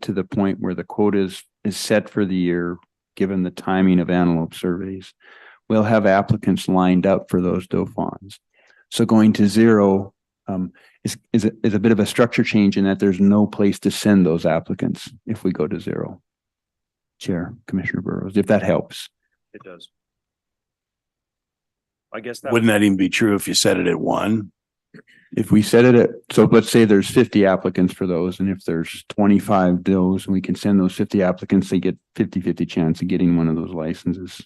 to the point where the quota is set for the year, given the timing of antelope surveys, we'll have applicants lined up for those doe fawns. So going to zero is a bit of a structure change in that there's no place to send those applicants if we go to zero. Chair, Commissioner Burrows, if that helps. It does. I guess that Wouldn't that even be true if you set it at 1? If we set it at, so let's say there's 50 applicants for those, and if there's 25 does, we can send those 50 applicants, they get 50-50 chance of getting one of those licenses.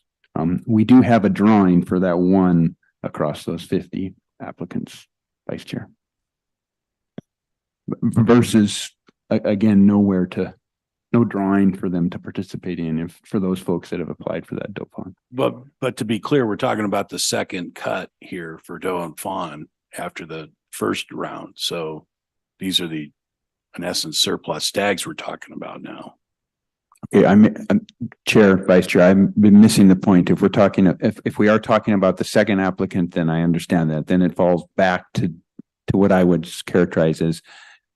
We do have a drawing for that one across those 50 applicants, Vice Chair. Versus, again, no drawing for them to participate in for those folks that have applied for that doe fawn. But to be clear, we're talking about the second cut here for doe and fawn after the first round. So these are in essence, surplus stags we're talking about now. Okay, I'm Chair, Vice Chair, I've been missing the point. If we are talking about the second applicant, then I understand that. Then it falls back to what I would characterize as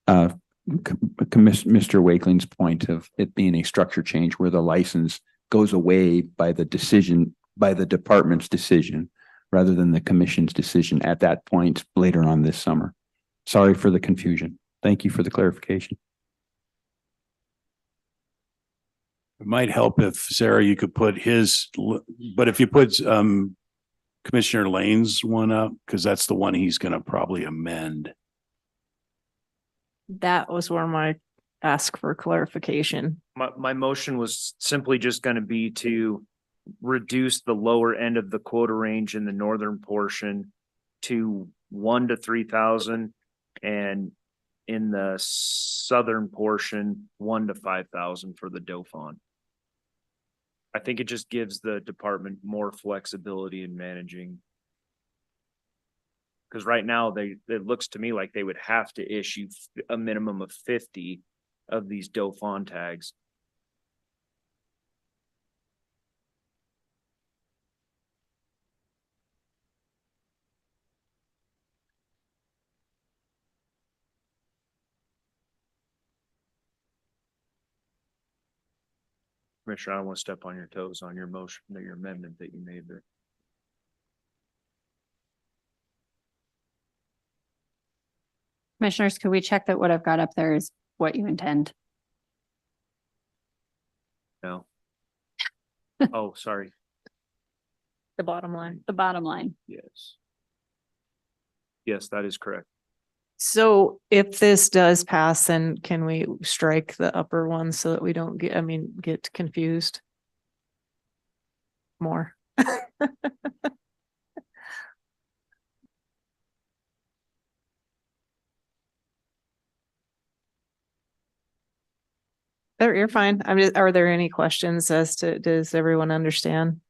Mr. Wakeling's point of it being a structure change where the license goes away by the department's decision rather than the commission's decision at that point later on this summer. Sorry for the confusion. Thank you for the clarification. It might help if Sarah, you could put but if you put Commissioner Lane's one up, because that's the one he's going to probably amend. That was where my ask for clarification. my motion was simply just going to be to reduce the lower end of the quota range in the northern portion to 1 to 3,000, and in the southern portion 1 to 5,000 for the doe fawn. I think it just gives the department more flexibility in managing. Because right now it looks to me like they would have to issue a minimum of 50 of these doe fawn tags. Commissioner, I don't want to step on your toes on your motion, your amendment that you made there. Commissioners, could we check that what I've got up there is what you intend? No. Oh, sorry. The bottom line. The bottom line. Yes. Yes, that is correct. So if this does pass, then can we strike the upper one so that we don't get confused more? You're fine. Are there any questions as to, does everyone understand?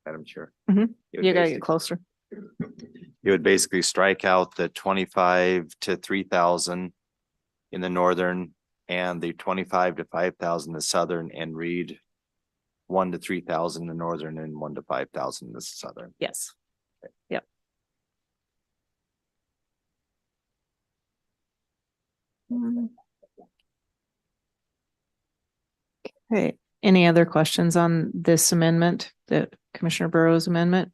Madam Chair. Mhm. It would You gotta basic- get closer. You would basically strike out the 25 to 3,000 in the northern and the 25 to 5,000 the southern, and read 1 to 3,000 the northern and 1 to 5,000 the southern. Yes. Yep. Okay, any other questions on this amendment, the Commissioner Burrows amendment?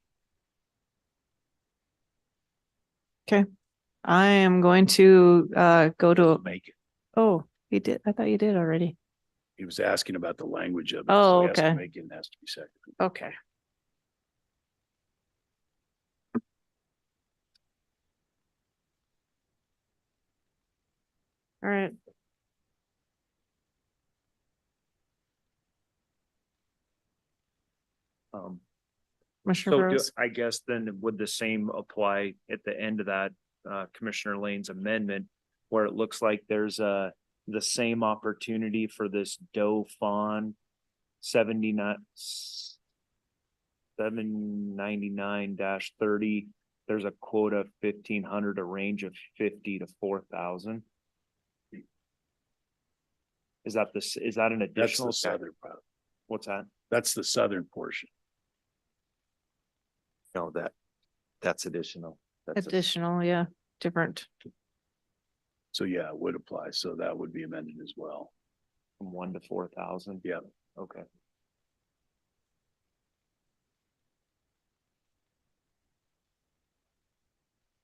Okay, I am going to go to, Make it. oh, he did, I thought you did already. He was asking about the language of it. Oh, so he has to okay. make it has to be second. Okay. All right. Commissioner So Burrows? I guess then would the same apply at the end of that, Commissioner Lane's amendment, where it looks like there's the same opportunity for this doe fawn 799-30. There's a quota of 1,500, a range of 50 to 4,000. Is that an That's additional? the southern part. What's that? That's the southern portion. No, that's additional. That's a- Additional, yeah, different. So yeah, it would apply. So that would be amended as well. From 1 to 4,000. Yeah. Okay.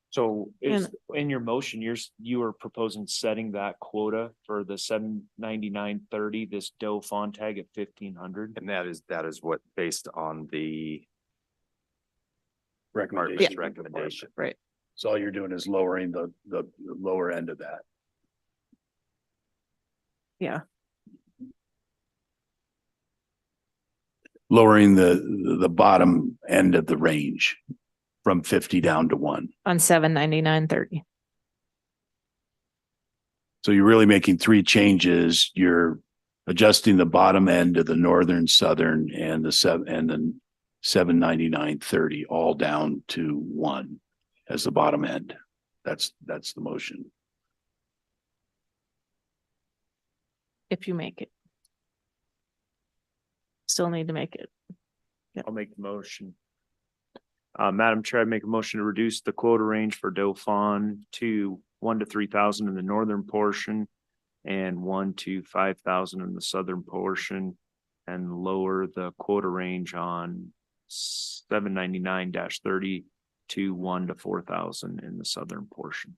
So is, in your motion, you are proposing setting that quota for the 799.30, this Doe fawn tag at 1,500? And that is what based on the Recommendation. department's recommendation. Right. So all you're doing is lowering the lower end of that. Yeah. Lowering the bottom end of the range from 50 down to 1. On 799.30. So you're really making 3 changes. You're adjusting the bottom end of the northern, southern, and the 799.30 all down to 1 as the bottom end. That's the motion. If you make it. Still need to make it. I'll make the motion. Madam Chair, I make a motion to reduce the quota range for Doe fawn to 1 to 3,000 in the northern portion and 1 to 5,000 in the southern portion, and lower the quota range on 799-30 to 1 to 4,000 in the southern portion.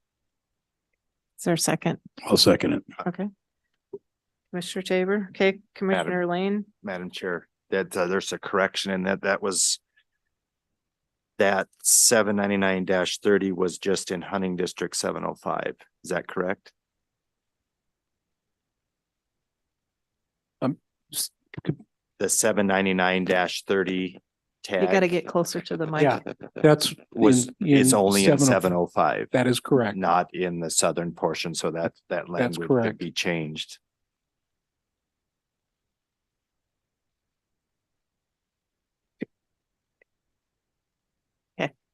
Is there a second? I'll second it. Okay. Commissioner Tabor, okay, Commissioner Lane, Madam Chair, that there's a correction in that was that 799-30 was just in hunting district 705. Is that correct? The 799-30 tag. you gotta get closer to the mic. Yeah, that's. It's only in 705. 705, That is correct. not in the southern portion, so that language could correct. be changed.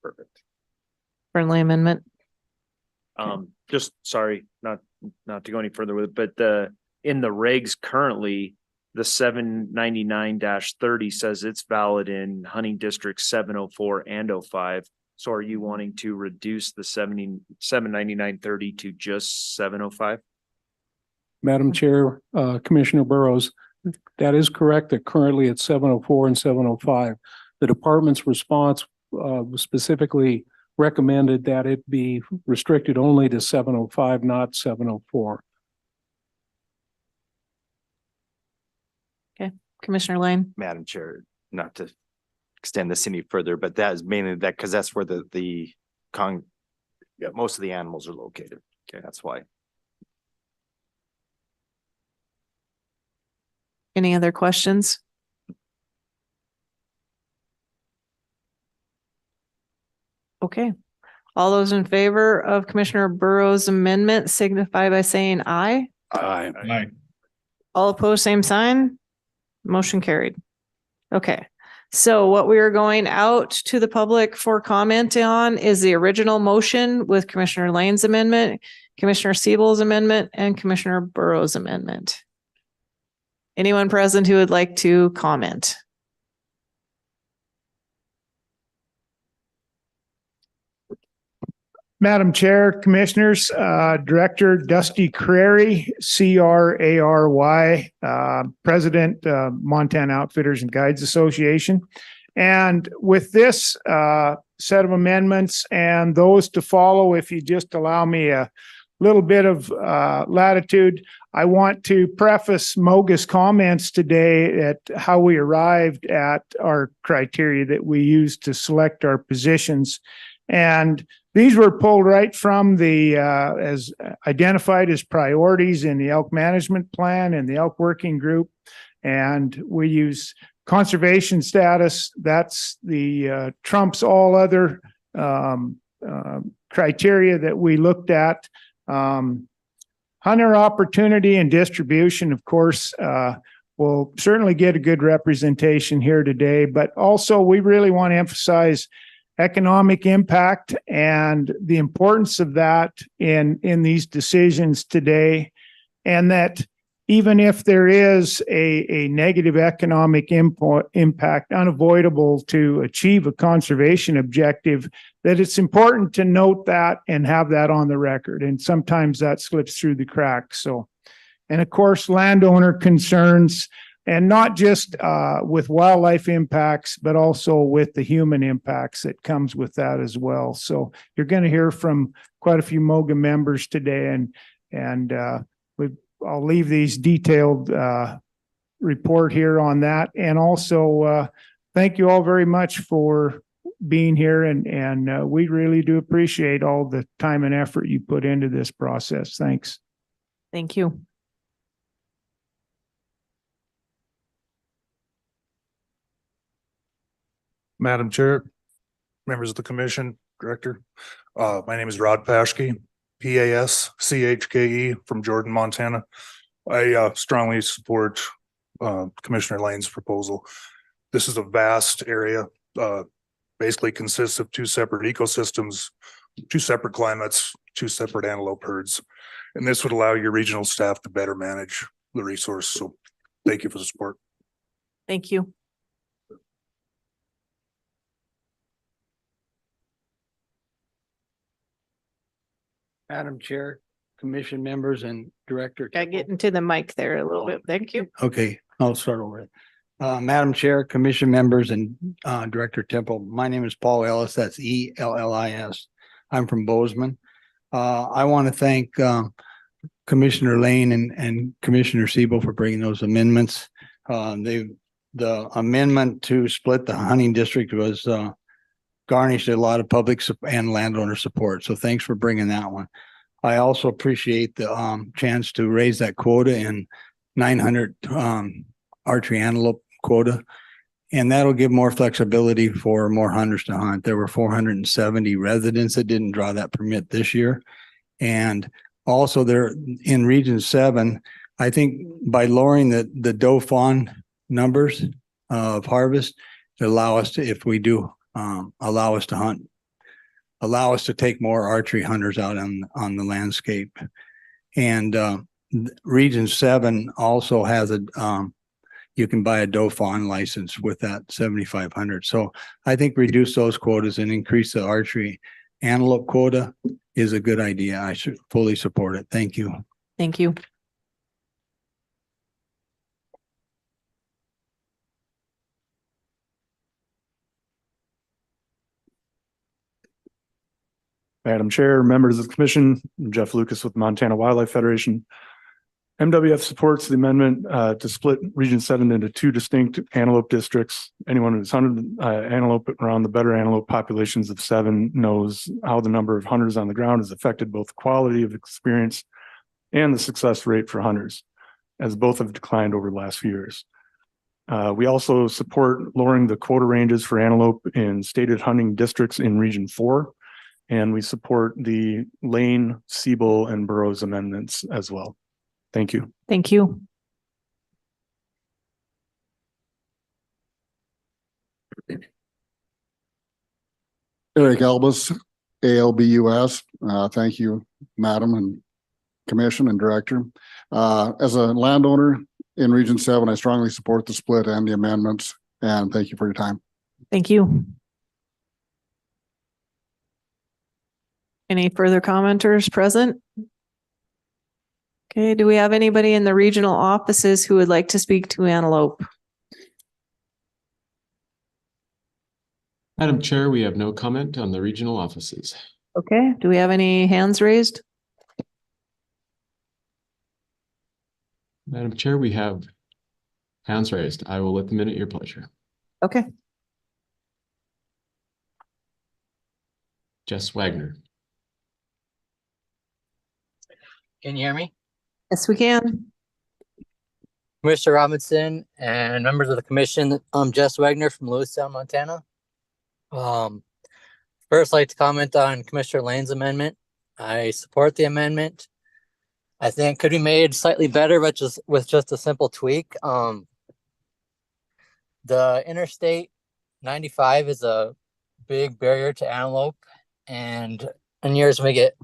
Perfect. Friendly amendment. Just sorry, not to go any further with it, but in the regs currently, the 799-30 says it's valid in hunting districts 704 and 05. So are you wanting to reduce the 799-30 to just 705? Madam Chair, Commissioner Burrows, that is correct that currently it's 704 and 705. The department's response specifically recommended that it be restricted only to 705, not 704. Commissioner Lane, Madam Chair, not to extend this any further, but that is mainly that because that's where most of the animals are located. Okay, that's why. any other questions? Okay, all those in favor of Commissioner Burrow's amendment signify by saying aye. Aye. All opposed, same sign. Motion carried. Okay, so what we are going out to the public for comment on is the original motion with Commissioner Lane's amendment, Commissioner Siebel's amendment, and Commissioner Burrow's amendment. Anyone present who would like to comment? Madam Chair, Commissioners, Director Dusty Crary, CRARY, President, Montana Outfitters and Guides Association. And with this set of amendments and those to follow, if you just allow me a little bit of latitude, I want to preface Moga's comments today at how we arrived at our criteria that we used to select our positions. And these were pulled right from the, as identified as priorities in the elk management plan and the elk working group. And we use conservation status. That's the trumps all other criteria that we looked at. Hunter opportunity and distribution, of course, will certainly get a good representation here today, but also we really want to emphasize economic impact and the importance of that in these decisions today. And that even if there is a negative economic impact unavoidable to achieve a conservation objective, that it's important to note that and have that on the record. And sometimes that slips through the cracks. So, and of course, landowner concerns, and not just with wildlife impacts, but also with the human impacts that comes with that as well. So you're going to hear from quite a few MOGA members today, and I'll leave these detailed report here on that. And also thank you all very much for being here, and we really do appreciate all the time and effort you put into this process. Thanks. Thank you. Madam Chair, members of the commission, director. My name is Rod Paschke, Paschke from Jordan, Montana. I strongly support Commissioner Lane's proposal. This is a vast area, basically consists of two separate ecosystems, two separate climates, two separate antelope herds. And this would allow your regional staff to better manage the resource. So thank you for the support. Thank you. Madam Chair, Commission members and Director. Gotta get into the mic there a little bit. Thank you. Okay, I'll start over. Madam Chair, Commission members and Director Temple, my name is Paul Ellis. That's ELLIS. I'm from Bozeman. I want to thank Commissioner Lane and Commissioner Siebel for bringing those amendments. The amendment to split the hunting district was garnished a lot of public and landowner support. So thanks for bringing that one. I also appreciate the chance to raise that quota in 900 archery antelope quota. And that'll give more flexibility for more hunters to hunt. There were 470 residents that didn't draw that permit this year. And also there in Region 7, I think by lowering the doe fawn numbers of harvest, to allow us to, if we do allow us to hunt, allow us to take more archery hunters out on the landscape. And Region 7 also has a you can buy a doe fawn license with that 7,500. So I think reduce those quotas and increase the archery antelope quota is a good idea. I should fully support it. Thank you. Thank you. Madam Chair, members of the commission, I'm Jeff Lucas with Montana Wildlife Federation. MWF supports the amendment to split Region 7 into two distinct antelope districts. Anyone who's hunted antelope around the better antelope populations of 7 knows how the number of hunters on the ground has affected both the quality of experience and the success rate for hunters, as both have declined over the last few years. We also support lowering the quota ranges for antelope in stated hunting districts in Region 4. And we support the Lane, Siebel, and Burroughs amendments as well. Thank you. Thank you. Eric Albus, ALBUS. Thank you, Madam and Commission and Director. As a landowner in Region 7, I strongly support the split and the amendments. And thank you for your time. Thank you. Any further commenters present? Okay, do we have anybody in the regional offices who would like to speak to antelope? Madam Chair, we have no comment on the regional offices. Okay, do we have any hands raised? Madam Chair, we have hands raised. I will let them in at your pleasure. Okay. Jess Wagner. Can you hear me? Yes, we can. Commissioner Robinson and members of the commission, I'm Jess Wagner from Lewistown, Montana. First, I'd like to comment on Commissioner Lane's amendment. I support the amendment. I think it could be made slightly better, but just with just a simple tweak. The Interstate 95 is a big barrier to antelope, and in years when we get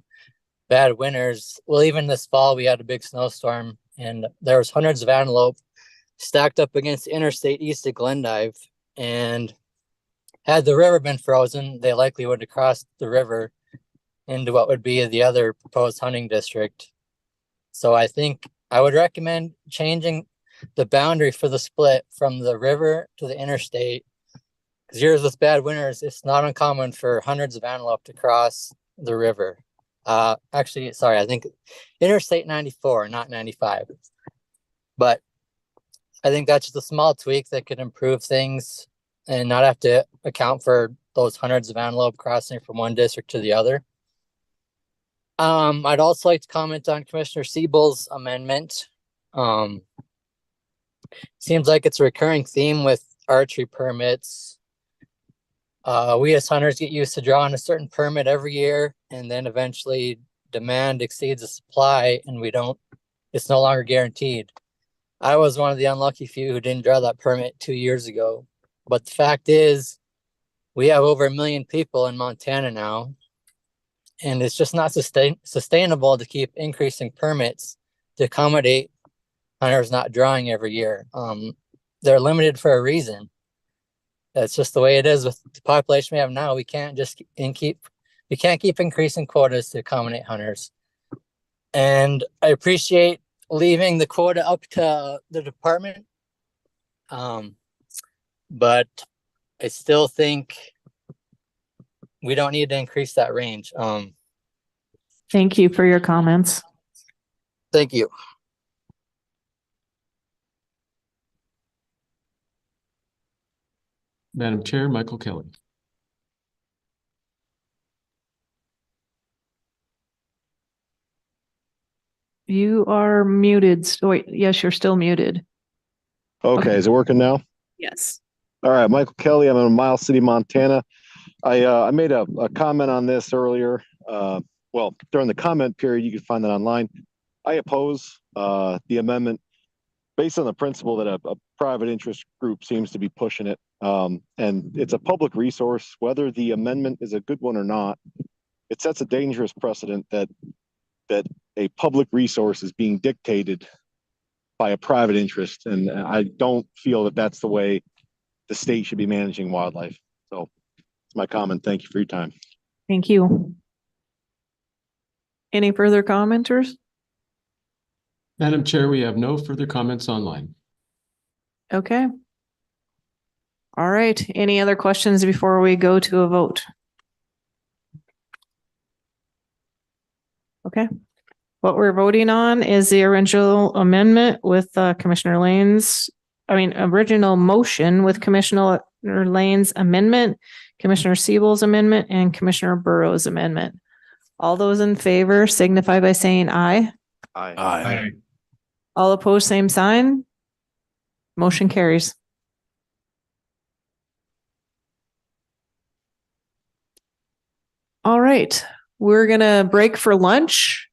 bad winters, well, even this fall we had a big snowstorm and there was hundreds of antelope stacked up against the interstate east of Glendive. And had the river been frozen, they likely would have crossed the river into what would be the other proposed hunting district. So I think I would recommend changing the boundary for the split from the river to the interstate. Because years with bad winters, it's not uncommon for hundreds of antelope to cross the river. Actually, sorry, I think Interstate 94, not 95. But I think that's just a small tweak that could improve things and not have to account for those hundreds of antelope crossing from one district to the other. I'd also like to comment on Commissioner Siebel's amendment. Seems like it's a recurring theme with archery permits. We as hunters get used to drawing a certain permit every year, and then eventually demand exceeds the supply and it's no longer guaranteed. I was one of the unlucky few who didn't draw that permit 2 years ago. But the fact is, we have over 1 million people in Montana now, and it's just not sustainable to keep increasing permits to accommodate hunters not drawing every year. They're limited for a reason. That's just the way it is with the population we have now. We can't keep increasing quotas to accommodate hunters. And I appreciate leaving the quota up to the department. But I still think we don't need to increase that range. Thank you for your comments. Thank you. Madam Chair, Michael Kelly. You are muted. Wait, yes, you're still muted. Okay, is it working now? Yes. All right, Michael Kelly. I'm in Miles City, Montana. I made a comment on this earlier. Well, during the comment period, you can find that online. I oppose the amendment based on the principle that a private interest group seems to be pushing it. And it's a public resource, whether the amendment is a good one or not. It sets a dangerous precedent that a public resource is being dictated by a private interest. And I don't feel that that's the way the state should be managing wildlife. So it's my comment. Thank you for your time. Thank you. Any further commenters? Madam Chair, we have no further comments online. Okay. All right. Any other questions before we go to a vote? Okay. What we're voting on is the original amendment with original motion with Commissioner Lane's amendment, Commissioner Siebel's amendment, and Commissioner Burrow's amendment. All those in favor signify by saying aye. Aye. All opposed, same sign. Motion carries. All right, we're gonna break for lunch.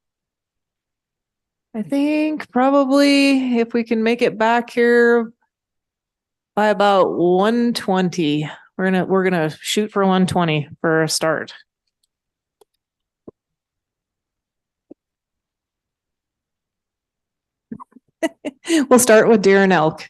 I think probably if we can make it back here by about 1:20, we're gonna shoot for 1:20 for a start. We'll start with deer and elk.